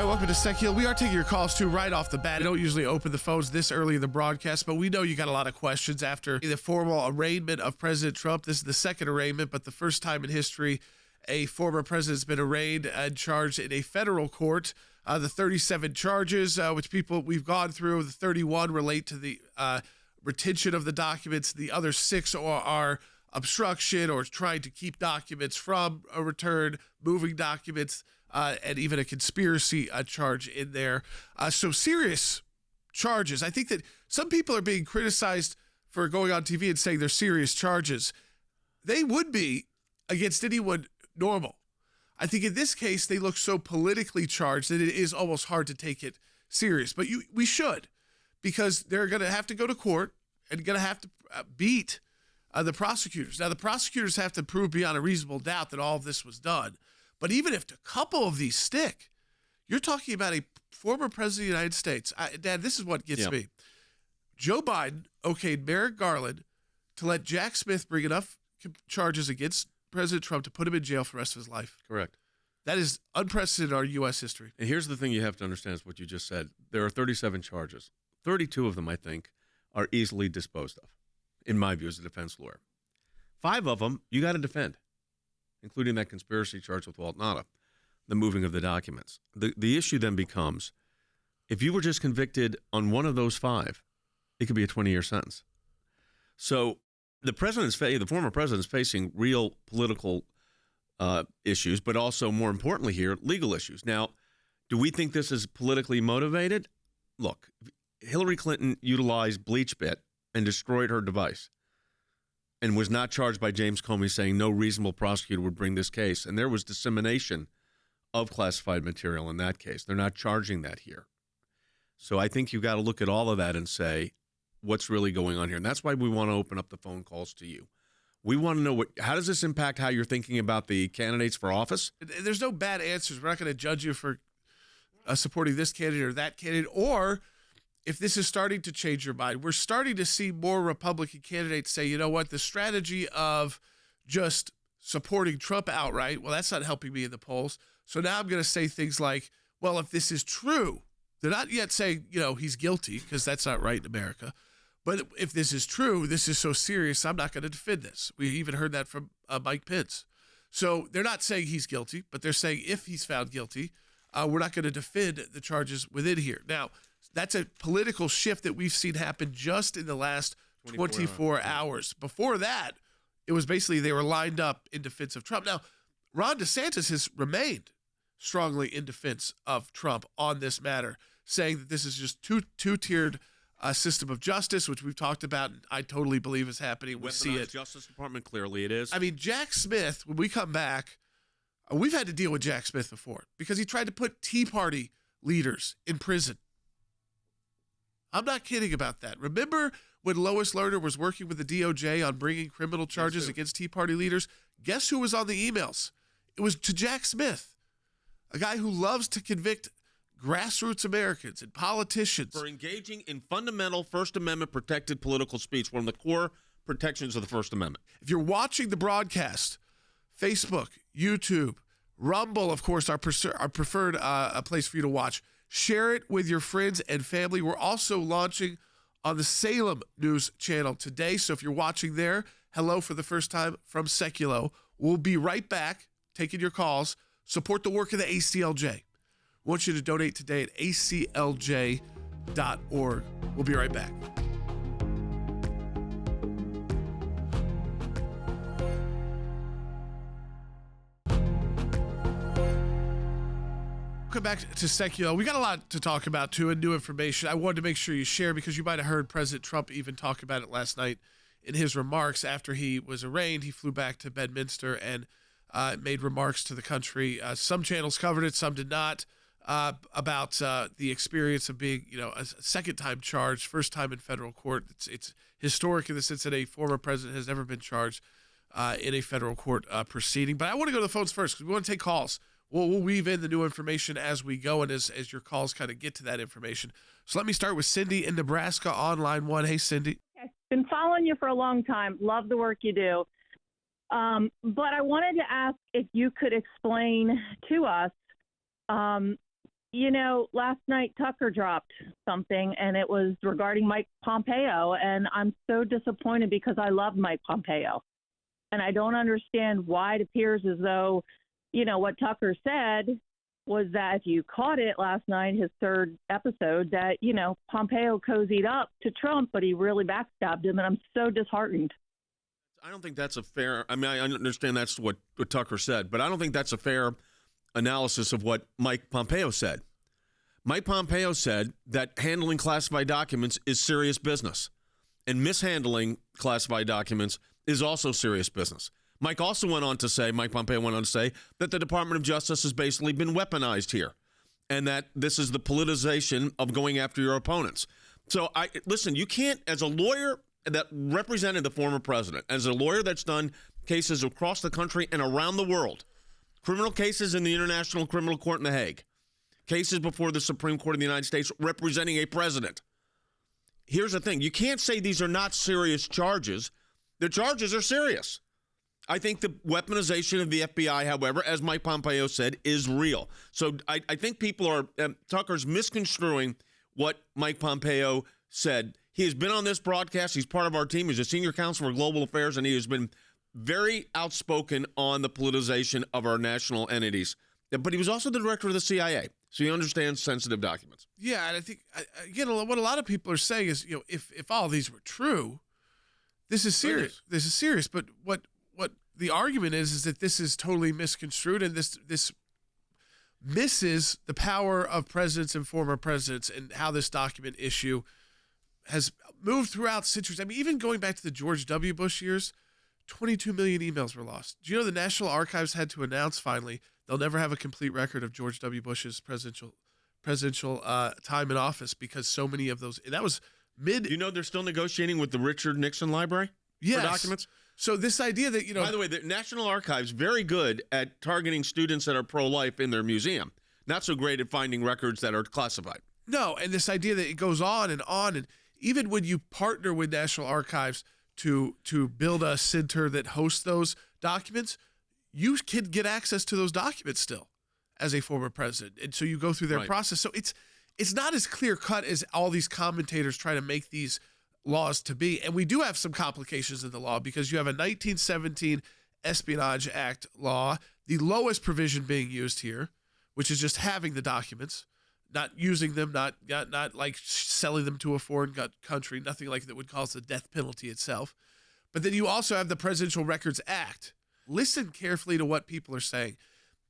right, welcome to Sekulow. We are taking your calls too right off the bat. We don't usually open the phones this early in the broadcast, but we know you got a lot of questions after the formal arraignment of President Trump. This is the second arraignment, but the first time in history a former president's been arraigned and charged in a federal court. The 37 charges, which we've gone through, the 31 relate to the retention of the documents. The other 6 are obstruction or trying to keep documents from a return, moving documents, and even a conspiracy charge in there. So serious charges. I think that some people are being criticized for going on TV and saying they're serious charges. They would be against anyone normal. I think in this case, they look so politically charged that it is almost hard to take it serious. But we should, because they're going to have to go to court and going to have to beat the prosecutors. Now, the prosecutors have to prove beyond a reasonable doubt that all of this was done. But even if a couple of these stick, you're talking about a former president of the United States. Dad, this is what gets me. Joe Biden okayed Merrick Garland to let Jack Smith bring enough charges against President Trump to put him in jail for the rest of his life. Correct. That is unprecedented in our U.S. history. And here's the thing you have to understand is what you just said. There are 37 charges. 32 of them, I think, are easily disposed of, in my view as a defense lawyer. 5 of them you got to defend, including that conspiracy charge with Walt Nada, the moving of the documents. The issue then becomes, if you were just convicted on one of those 5, it could be a 20-year sentence. So the former president is facing real political issues, but also, more importantly here, legal issues. Now, do we think this is politically motivated? Look, Hillary Clinton utilized BleachBit and destroyed her device and was not charged by James Comey, saying no reasonable prosecutor would bring this case. And there was dissemination of classified material in that case. They're not charging that here. So I think you've got to look at all of that and say, what's really going on here? And that's why we want to open up the phone calls to you. We want to know how does this impact how you're thinking about the candidates for office? There's no bad answers. We're not going to judge you for supporting this candidate or that candidate, or if this is starting to change your mind. We're starting to see more Republican candidates say, you know what, the strategy of just supporting Trump outright, well, that's not helping me in the polls. So now I'm going to say things like, well, if this is true, they're not yet saying, he's guilty, because that's not right in America. But if this is true, this is so serious, I'm not going to defend this. We even heard that from Mike Pence. So they're not saying he's guilty, but they're saying if he's found guilty, we're not going to defend the charges within here. Now, that's a political shift that we've seen happen just in the last 24 hours. Before that, it was basically they were lined up in defense of Trump. Now, Ron DeSantis has remained strongly in defense of Trump on this matter, saying that this is just two-tiered system of justice, which we've talked about, and I totally believe is happening. We see it. Justice Department, clearly it is. I mean, Jack Smith, when we come back, we've had to deal with Jack Smith before because he tried to put Tea Party leaders in prison. I'm not kidding about that. Remember when Lois Lerner was working with the DOJ on bringing criminal charges against Tea Party leaders? Guess who was on the emails? It was to Jack Smith, a guy who loves to convict grassroots Americans and politicians for engaging in fundamental First Amendment protected political speech, one of the core protections of the First Amendment. If you're watching the broadcast, Facebook, YouTube, Rumble, of course, our preferred place for you to watch. Share it with your friends and family. We're also launching on the Salem News channel today. So if you're watching there, hello for the first time from Sekulow. We'll be right back taking your calls. Support the work of the ACLJ. We want you to donate today at aclj.org. We'll be right back. Welcome back to Sekulow. We got a lot to talk about, too, and new information. I wanted to make sure you share because you might have heard President Trump even talk about it last night in his remarks after he was arraigned. He flew back to Bedminster and made remarks to the country. Some channels covered it, some did not, about the experience of being, a second-time charged, first time in federal court. It's historic in the sense that a former president has never been charged in a federal court proceeding. But I want to go to the phones first because we want to take calls. We'll weave in the new information as we go and as your calls kind of get to that information. So let me start with Cindy in Nebraska on line 1. Hey, Cindy. I've been following you for a long time. Love the work you do. But I wanted to ask if you could explain to us last night Tucker dropped something, and it was regarding Mike Pompeo, and I'm so disappointed because I love Mike Pompeo. And I don't understand why it appears as though, what Tucker said was that if you caught it last night, his third episode, that, Pompeo cozied up to Trump, but he really backstabbed him, and I'm so disheartened. I don't think that's a fair, I understand that's what Tucker said, but I don't think that's a fair analysis of what Mike Pompeo said. Mike Pompeo said that handling classified documents is serious business, and mishandling classified documents is also serious business. Mike Pompeo went on to say that the Department of Justice has basically been weaponized here, and that this is the politicization of going after your opponents. So listen, you can't, as a lawyer that represented the former president, as a lawyer that's done cases across the country and around the world, criminal cases in the International Criminal Court in The Hague, cases before the Supreme Court of the United States representing a president. Here's the thing. You can't say these are not serious charges. The charges are serious. I think the weaponization of the FBI, however, as Mike Pompeo said, is real. So I think people are, Tucker's misconstruing what Mike Pompeo said. He has been on this broadcast. He's part of our team. He's a senior counsel for global affairs, and he has been very outspoken on the politicization of our national entities. But he was also the director of the CIA, so he understands sensitive documents. Yeah, and I think, again, what a lot of people are saying is, if all these were true, this is serious. This is serious. But what the argument is that this is totally misconstrued, and this misses the power of presidents and former presidents and how this document issue has moved throughout centuries. I mean, even going back to the George W. Bush years, 22 million emails were lost. Do you know the National Archives had to announce finally they'll never have a complete record of George W. Bush's presidential time in office because so many of those, and that was mid. You know they're still negotiating with the Richard Nixon Library for documents? So this idea that, By the way, the National Archives, very good at targeting students that are pro-life in their museum. Not so great at finding records that are classified. No, and this idea that it goes on, and even when you partner with National Archives to build a center that hosts those documents, you can get access to those documents still as a former president. And so you go through their process. So it's not as clear cut as all these commentators try to make these laws to be. And we do have some complications in the law because you have a 1917 Espionage Act law, the lowest provision being used here, which is just having the documents, not using them, not like selling them to a foreign country, nothing like that would cause the death penalty itself. But then you also have the Presidential Records Act. Listen carefully to what people are saying.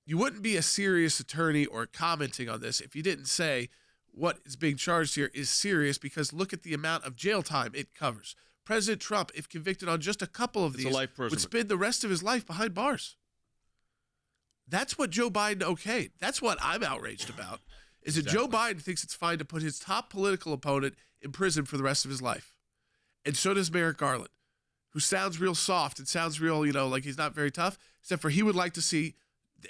You wouldn't be a serious attorney or commenting on this if you didn't say what is being charged here is serious, because look at the amount of jail time it covers. President Trump, if convicted on just a couple of these, would spend the rest of his life behind bars. That's what Joe Biden okayed. That's what I'm outraged about, is that Joe Biden thinks it's fine to put his top political opponent in prison for the rest of his life. And so does Merrick Garland, who sounds real soft and sounds real, like he's not very tough, except for he would like to see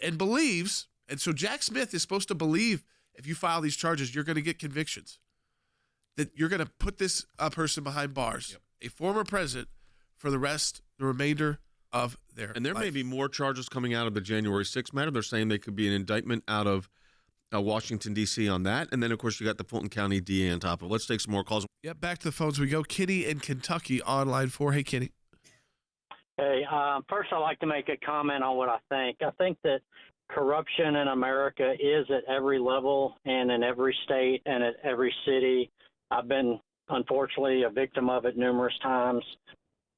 and believes, and so Jack Smith is supposed to believe if you file these charges, you're going to get convictions, that you're going to put this person behind bars, a former president, for the remainder of their And there life. may be more charges coming out of the January 6th matter. They're saying they could be an indictment out of Washington, D.C. on that. And then, of course, you got the Fulton County DA on top of it. Let's take some more calls. Yep, back to the phones we go. Kenny in Kentucky on line 4. Hey, Kenny. Hey, first I'd like to make a comment on what I think. I think that corruption in America is at every level and in every state and at every city. I've been, unfortunately, a victim of it numerous times.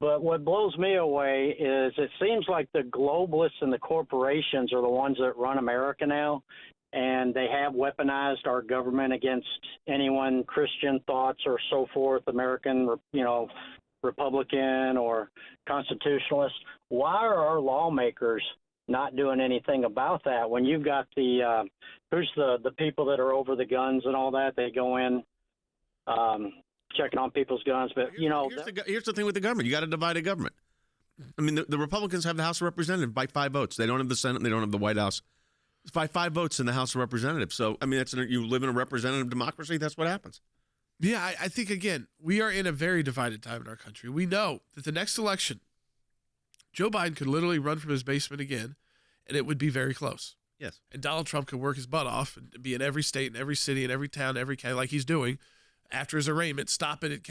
But what blows me away is it seems like the globalists and the corporations are the ones that run America now, and they have weaponized our government against anyone Christian thoughts or so forth, American, Republican or constitutionalist. Why are our lawmakers not doing anything about that when you've got the people that are over the guns and all that? They go in checking on people's guns, but here's the thing with the government. You got to divide a government. I mean, the Republicans have the House of Representatives by 5 votes. They don't have the Senate. And they don't have the White House. It's by 5 votes in the House of Representatives. So I mean, you live in a representative democracy. That's what happens. Yeah, I think, again, we are in a very divided time in our country. We know that the next election, Joe Biden could literally run from his basement again, and it would be very close. Yes. And Donald Trump could work his butt off and be in every state, in every city, in every town, every county, like he's doing. After his arraignment, stop it at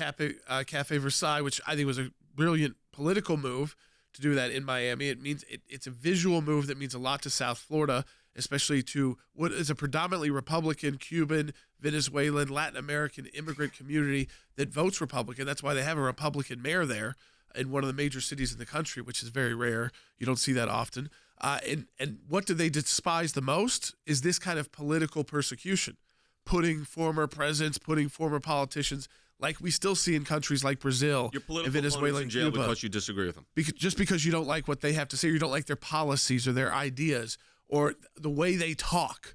Cafe Versailles, which I think was a brilliant political move to do that in Miami. It's a visual move that means a lot to South Florida, especially to what is a predominantly Republican, Cuban, Venezuelan, Latin American immigrant community that votes Republican. That's why they have a Republican mayor there in one of the major cities in the country, which is very rare. You don't see that often. And what do they despise the most is this kind of political persecution, putting former presidents, putting former politicians, like we still see in countries like Brazil and Venezuela and jail Cuba. Because you disagree with them. Just because you don't like what they have to say, or you don't like their policies or their ideas or the way they talk,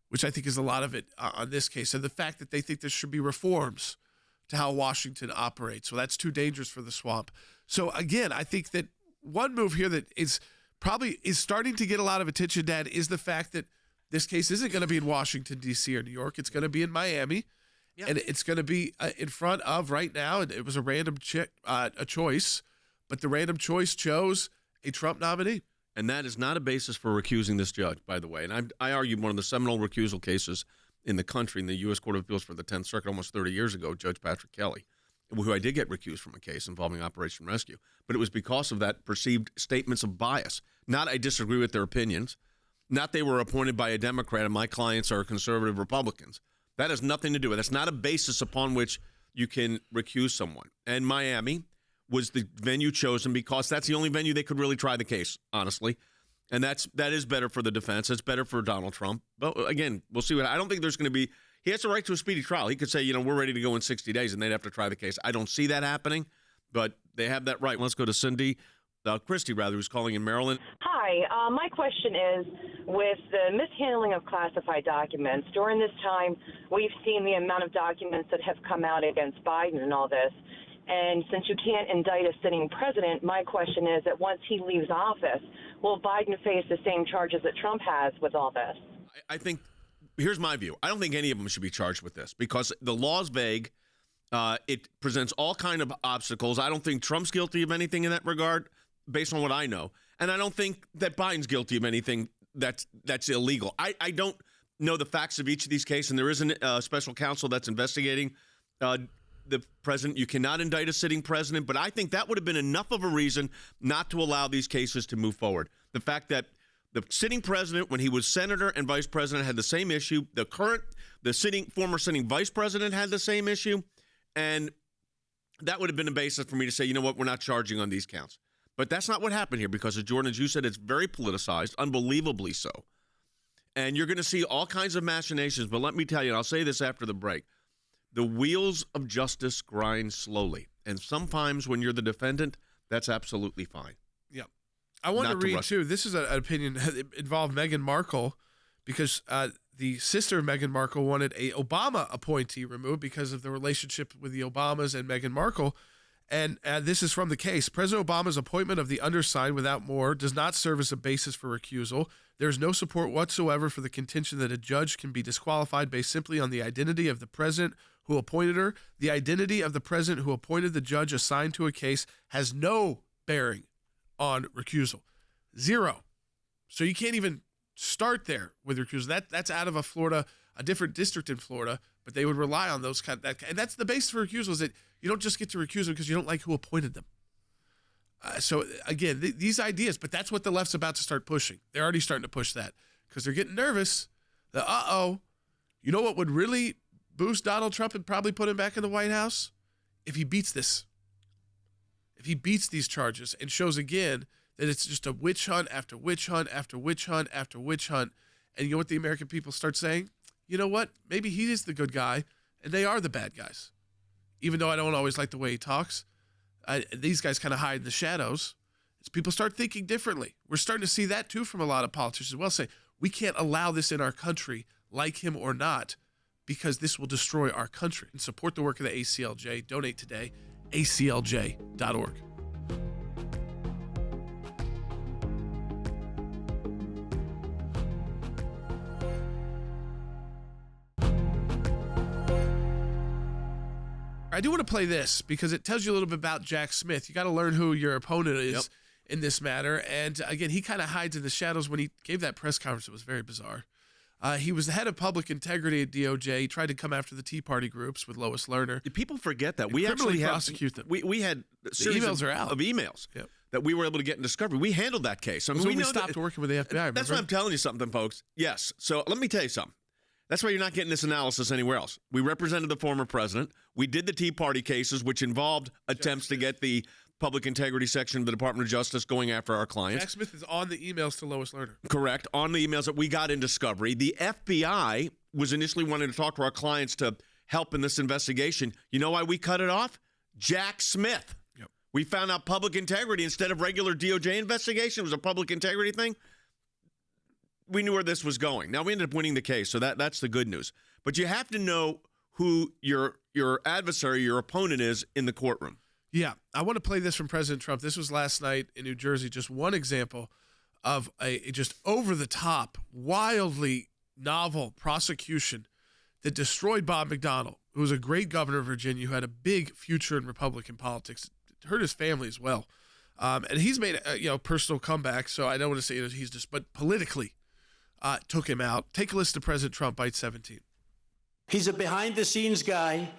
which I think is a lot of it on this case. And the fact that they think there should be reforms to how Washington operates. So that's too dangerous for the swamp. So again, I think that one move here that is probably starting to get a lot of attention, Dad, is the fact that this case isn't going to be in Washington, D.C. or New York. It's going to be in Miami. Yep. And it's going to be in front of, right now, and it was a random choice, but the random choice chose a Trump nominee. And that is not a basis for recusing this judge, by the way. And I argued one of the seminal recusal cases in the country in the U.S. Court of Appeals for the 10th Circuit almost 30 years ago, Judge Patrick Kelly, who I did get recused from a case involving Operation Rescue. But it was because of that perceived statements of bias. Not I disagree with their opinions. Not they were appointed by a Democrat and my clients are conservative Republicans. That has nothing to do with it. That's not a basis upon which you can recuse someone. And Miami was the venue chosen because that's the only venue they could really try the case, honestly. And that is better for the defense. It's better for Donald Trump. But again, we'll see what. I don't think there's going to be. He has a right to a speedy trial. He could say, we're ready to go in 60 days, and they'd have to try the case. I don't see that happening, but they have that right. Let's go to Christy, who's calling in Maryland. Hi. My question is, with the mishandling of classified documents, during this time, we've seen the amount of documents that have come out against Biden and all this. And since you can't indict a sitting president, my question is that once he leaves office, will Biden face the same charges that Trump has with all this? I think, here's my view. I don't think any of them should be charged with this because the law is vague. It presents all kind of obstacles. I don't think Trump's guilty of anything in that regard, based on what I know. And I don't think that Biden's guilty of anything that's illegal. I don't know the facts of each of these cases, and there isn't a special counsel that's investigating the president. You cannot indict a sitting president, but I think that would have been enough of a reason not to allow these cases to move forward. The fact that the sitting president, when he was senator and vice president, had the same issue. The former sitting vice president had the same issue, and that would have been a basis for me to say, we're not charging on these counts. But that's not what happened here because, as Jordan, as you said, it's very politicized, unbelievably so. And you're going to see all kinds of machinations. But let me tell you, and I'll say this after the break, the wheels of justice grind slowly. And sometimes when you're the defendant, that's absolutely fine. Yeah. I want to read, too. This is an opinion that involved Meghan Markle because the sister of Meghan Markle wanted a Obama appointee removed because of the relationship with the Obamas and Meghan Markle. And this is from the case. President Obama's appointment of the undersigned without more does not serve as a basis for recusal. There is no support whatsoever for the contention that a judge can be disqualified based simply on the identity of the president who appointed her. The identity of the president who appointed the judge assigned to a case has no bearing on recusal. Zero. So you can't even start there with recusal. That's out of a different district in Florida, but they would rely on those and that's the basis for recusal, is that you don't just get to recuse them because you don't like who appointed them. So again, these ideas, but that's what the left's about to start pushing. They're already starting to push that because they're getting nervous. You know what would really boost Donald Trump and probably put him back in the White House? If he beats this. If he beats these charges and shows again that it's just a witch hunt after witch hunt after witch hunt after witch hunt. And you know what the American people start saying? You know what? Maybe he is the good guy and they are the bad guys. Even though I don't always like the way he talks, these guys kind of hide in the shadows. As people start thinking differently. We're starting to see that too from a lot of politicians as well, say, we can't allow this in our country, like him or not, because this will destroy our country. And support the work of the ACLJ. Donate today, aclj.org. I do want to play this because it tells you a little bit about Jack Smith. You got to learn who your opponent is in this matter. And again, he kind of hides in the shadows. When he gave that press conference, it was very bizarre. He was the head of public integrity at DOJ. He tried to come after the Tea Party groups with Lois Lerner. People forget that. And We actually prosecute them. We had a series emails are out. of emails Yep. that we were able to get in discovery. We handled that case. I mean, We know stopped working with the FBI. That's remember? why I'm telling you something, folks. Yes. So let me tell you something. That's why you're not getting this analysis anywhere else. We represented the former president. We did the Tea Party cases, which involved attempts to get the public integrity section of the Department of Justice going after our clients. Jack Smith is on the emails to Lois Lerner. Correct. On the emails that we got in discovery. The FBI was initially wanting to talk to our clients to help in this investigation. You know why we cut it off? Jack Smith. Yep. We found out public integrity instead of regular DOJ investigation. It was a public integrity thing. We knew where this was going. Now we ended up winning the case, so that's the good news. But you have to know who your adversary, your opponent is in the courtroom. Yeah, I want to play this from President Trump. This was last night in New Jersey. Just one example of a just over-the-top, wildly novel prosecution that destroyed Bob McDonnell, who was a great governor of Virginia, who had a big future in Republican politics. It hurt his family as well. And he's made a personal comeback, so I don't want to say he's just, but politically took him out. Take a listen to President Trump, Bite 17. He's a behind-the-scenes guy,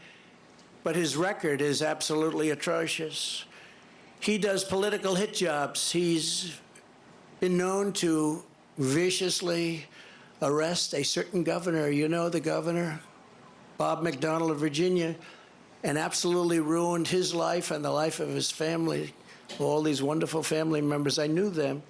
but his record is absolutely atrocious. He does political hit jobs. He's been known to viciously arrest a certain governor. You know the governor, Bob McDonnell of Virginia, and absolutely ruined his life and the life of his family. All these wonderful family members, I knew them,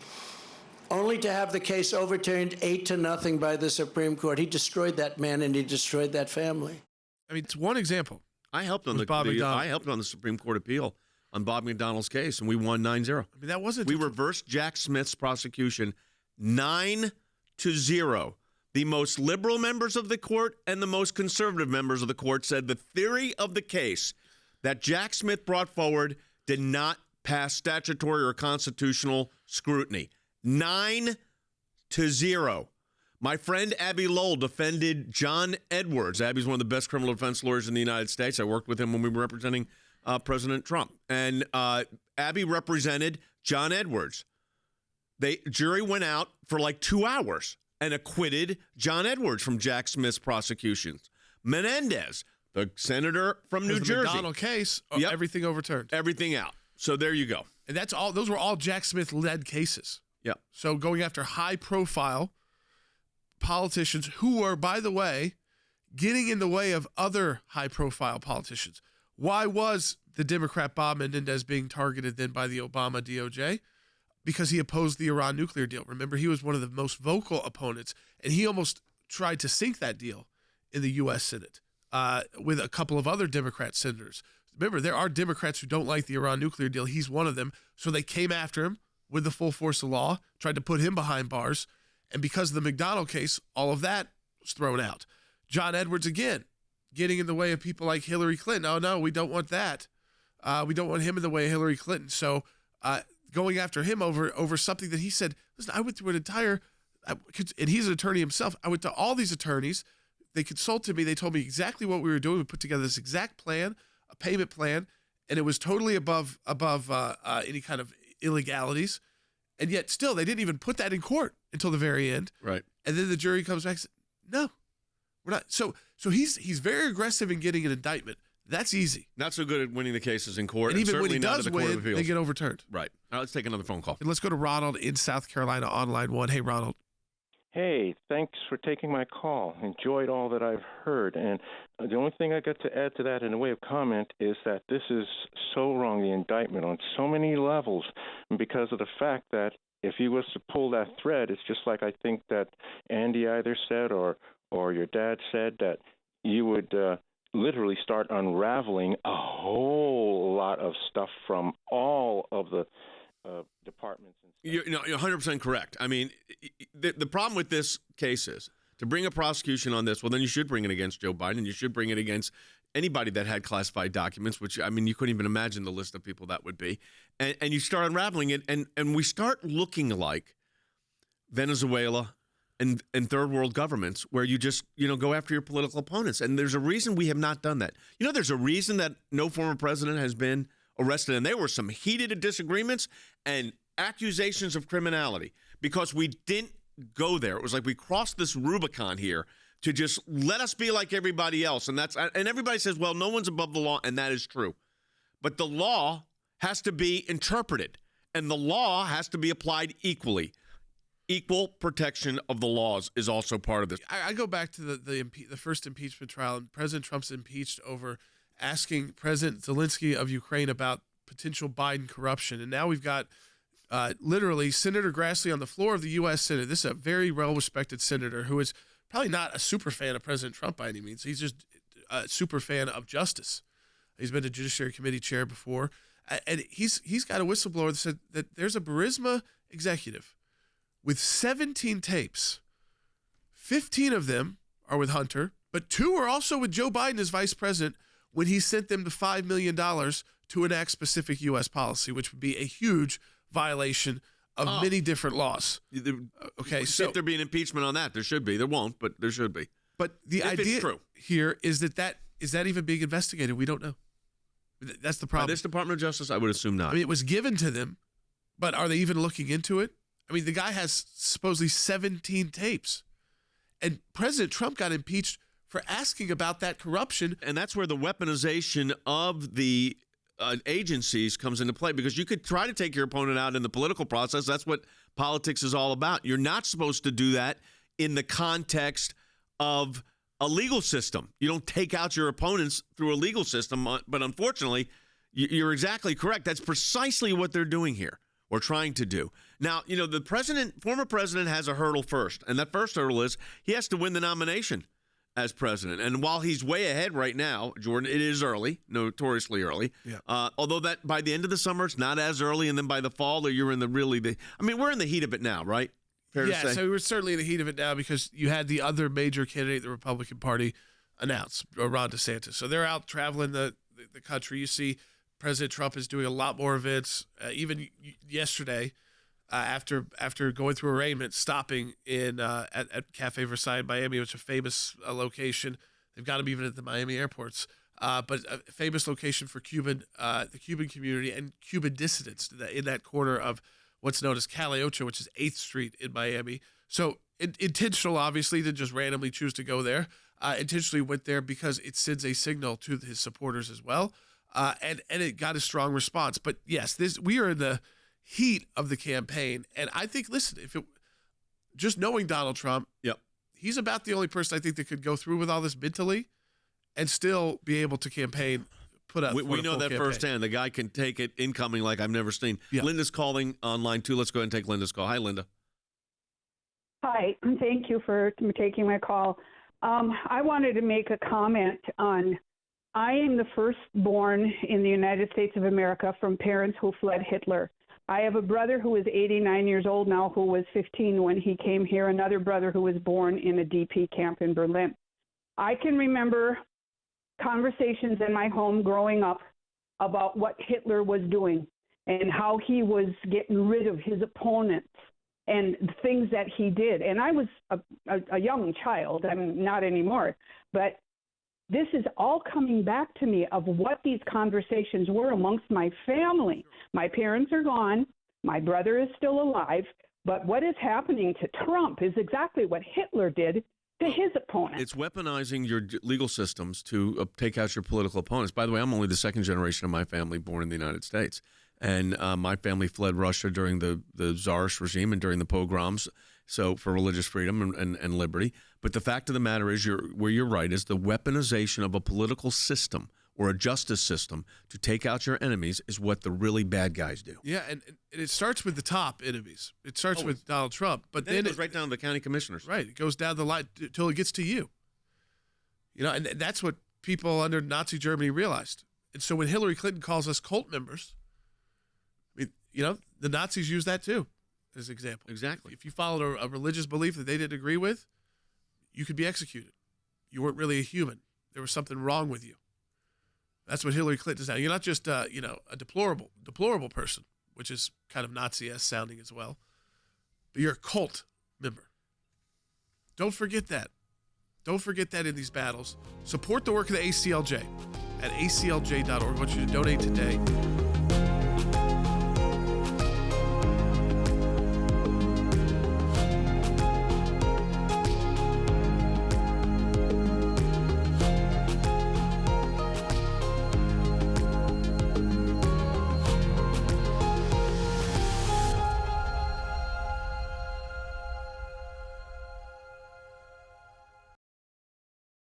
only to have the case overturned 8-0 by the Supreme Court. He destroyed that man and he destroyed that family. I mean, it's one example. I helped on Bob McDonnell. I helped on the Supreme Court appeal on Bob McDonnell's case, and we won 9-0. I mean, that wasn't. We reversed Jack Smith's prosecution 9-0. The most liberal members of the court and the most conservative members of the court said the theory of the case that Jack Smith brought forward did not pass statutory or constitutional scrutiny. 9-0. My friend Abby Lowell defended John Edwards. Abby's one of the best criminal defense lawyers in the United States. I worked with him when we were representing President Trump. And Abby represented John Edwards. Jury went out for like 2 hours and acquitted John Edwards from Jack Smith's prosecutions. Menendez, the senator from New Jersey. The McDonnell case, Yep. everything overturned. Everything out. So there you go. And that's all. Those were all Jack Smith-led cases. Yeah. So going after high-profile politicians who were, by the way, getting in the way of other high-profile politicians. Why was the Democrat Bob Menendez being targeted then by the Obama DOJ? Because he opposed the Iran nuclear deal. Remember, he was one of the most vocal opponents, and he almost tried to sink that deal in the U.S. Senate with a couple of other Democrat senators. Remember, there are Democrats who don't like the Iran nuclear deal. He's one of them. So they came after him with the full force of law, tried to put him behind bars. And because of the McDonnell case, all of that was thrown out. John Edwards, again, getting in the way of people like Hillary Clinton. Oh, no, we don't want that. We don't want him in the way of Hillary Clinton. So going after him over something that he said, listen, I went through an entire, and he's an attorney himself. I went to all these attorneys. They consulted me. They told me exactly what we were doing. We put together this exact plan, a payment plan, and it was totally above any kind of illegalities. And yet still, they didn't even put that in court until the very end. Right. And then the jury comes back and says, no, we're not. So he's very aggressive in getting an indictment. That's easy. Not so good at winning the cases in court. And even when he certainly not at does the Court of win, Appeals. they get overturned. Right. All right, let's take another phone call. And let's go to Ronald in South Carolina on line 1. Hey, Ronald. Hey, thanks for taking my call. Enjoyed all that I've heard. And the only thing I got to add to that in the way of comment is that this is so wrong, the indictment, on so many levels, because of the fact that if he was to pull that thread, it's just like I think that Andy either said or your dad said, that you would literally start unraveling a whole lot of stuff from all of the departments. You're 100% correct. I mean, the problem with this case is to bring a prosecution on this, well, then you should bring it against Joe Biden. You should bring it against anybody that had classified documents, which, I mean, you couldn't even imagine the list of people that would be. And you start unraveling it, and we start looking like Venezuela and third world governments where you just, go after your political opponents. And there's a reason we have not done that. There's a reason that no former president has been arrested, and there were some heated disagreements, and accusations of criminality because we didn't go there. It was like we crossed this Rubicon here to just let us be like everybody else. And everybody says, well, no one's above the law, and that is true. But the law has to be interpreted, and the law has to be applied equally. Equal protection of the laws is also part of this. I go back to the first impeachment trial, and President Trump's impeached over asking President Zelensky of Ukraine about potential Biden corruption. And now we've got literally Senator Grassley on the floor of the U.S. Senate. This is a very well-respected senator who is probably not a super fan of President Trump by any means. He's just a super fan of justice. He's been a Judiciary Committee chair before. And he's got a whistleblower that said that there's a Burisma executive with 17 tapes. 15 of them are with Hunter, but 2 are also with Joe Biden as vice president when he sent them the $5 million to enact specific U.S. policy, which would be a huge violation of many different laws. Okay, so if there be an impeachment on that, there should be. There won't, but there should be. But the idea here is that is that even being investigated? We don't know. That's the problem. By this Department of Justice, I would assume not. I mean, it was given to them, but are they even looking into it? I mean, the guy has supposedly 17 tapes, and President Trump got impeached for asking about that corruption. And that's where the weaponization of the agencies comes into play, because you could try to take your opponent out in the political process. That's what politics is all about. You're not supposed to do that in the context of a legal system. You don't take out your opponents through a legal system, but unfortunately, you're exactly correct. That's precisely what they're doing here, or trying to do. Now, the former president has a hurdle first, and that first hurdle is he has to win the nomination as president. And while he's way ahead right now, Jordan, it is early, notoriously early. Yeah. Although that by the end of the summer, it's not as early, and then by the fall, you're in we're in the heat of it now, right? Fair to say? So we're certainly in the heat of it now because you had the other major candidate, the Republican Party, announce, Ron DeSantis. So they're out traveling the country. You see President Trump is doing a lot more events. Even yesterday, after going through arraignment, stopping in at Cafe Versailles in Miami, which is a famous location. They've got them even at the Miami airports. But a famous location for the Cuban community and Cuban dissidents in that corner of what's known as Calle Ocho, which is 8th Street in Miami. So intentional, obviously, to just randomly choose to go there. Intentionally went there because it sends a signal to his supporters as well. And it got a strong response. But yes, we are in the heat of the campaign. And I think, listen, just knowing Donald Trump, yep, he's about the only person I think that could go through with all this mentally and still be able to campaign. We know that firsthand. The guy can take it incoming like I've never seen. Yeah. Linda's calling on line 2. Let's go ahead and take Linda's call. Hi, Linda. Hi. Thank you for taking my call. I wanted to make a comment on, I am the firstborn in the United States of America from parents who fled Hitler. I have a brother who is 89 years old now who was 15 when he came here, another brother who was born in a DP camp in Berlin. I can remember conversations in my home growing up about what Hitler was doing and how he was getting rid of his opponents and things that he did. And I was a young child. I'm not anymore. But this is all coming back to me of what these conversations were amongst my family. My parents are gone. My brother is still alive. But what is happening to Trump is exactly what Hitler did to his opponents. It's weaponizing your legal systems to take out your political opponents. By the way, I'm only the second generation of my family born in the United States. And my family fled Russia during the Tsarist regime and during the pogroms, so for religious freedom and liberty. But the fact of the matter is, where you're right, is the weaponization of a political system or a justice system to take out your enemies is what the really bad guys do. Yeah, and it starts with the top enemies. It starts with Donald Trump, but then it goes right down to the county commissioners. Right, it goes down the line until it gets to you. And that's what people under Nazi Germany realized. And so when Hillary Clinton calls us cult members, the Nazis use that too as an example. Exactly. If you followed a religious belief that they didn't agree with, you could be executed. You weren't really a human. There was something wrong with you. That's what Hillary Clinton is now. You're not just a deplorable person, which is kind of Nazi-esque sounding as well, but you're a cult member. Don't forget that. Don't forget that in these battles. Support the work of the ACLJ at aclj.org. I want you to donate today.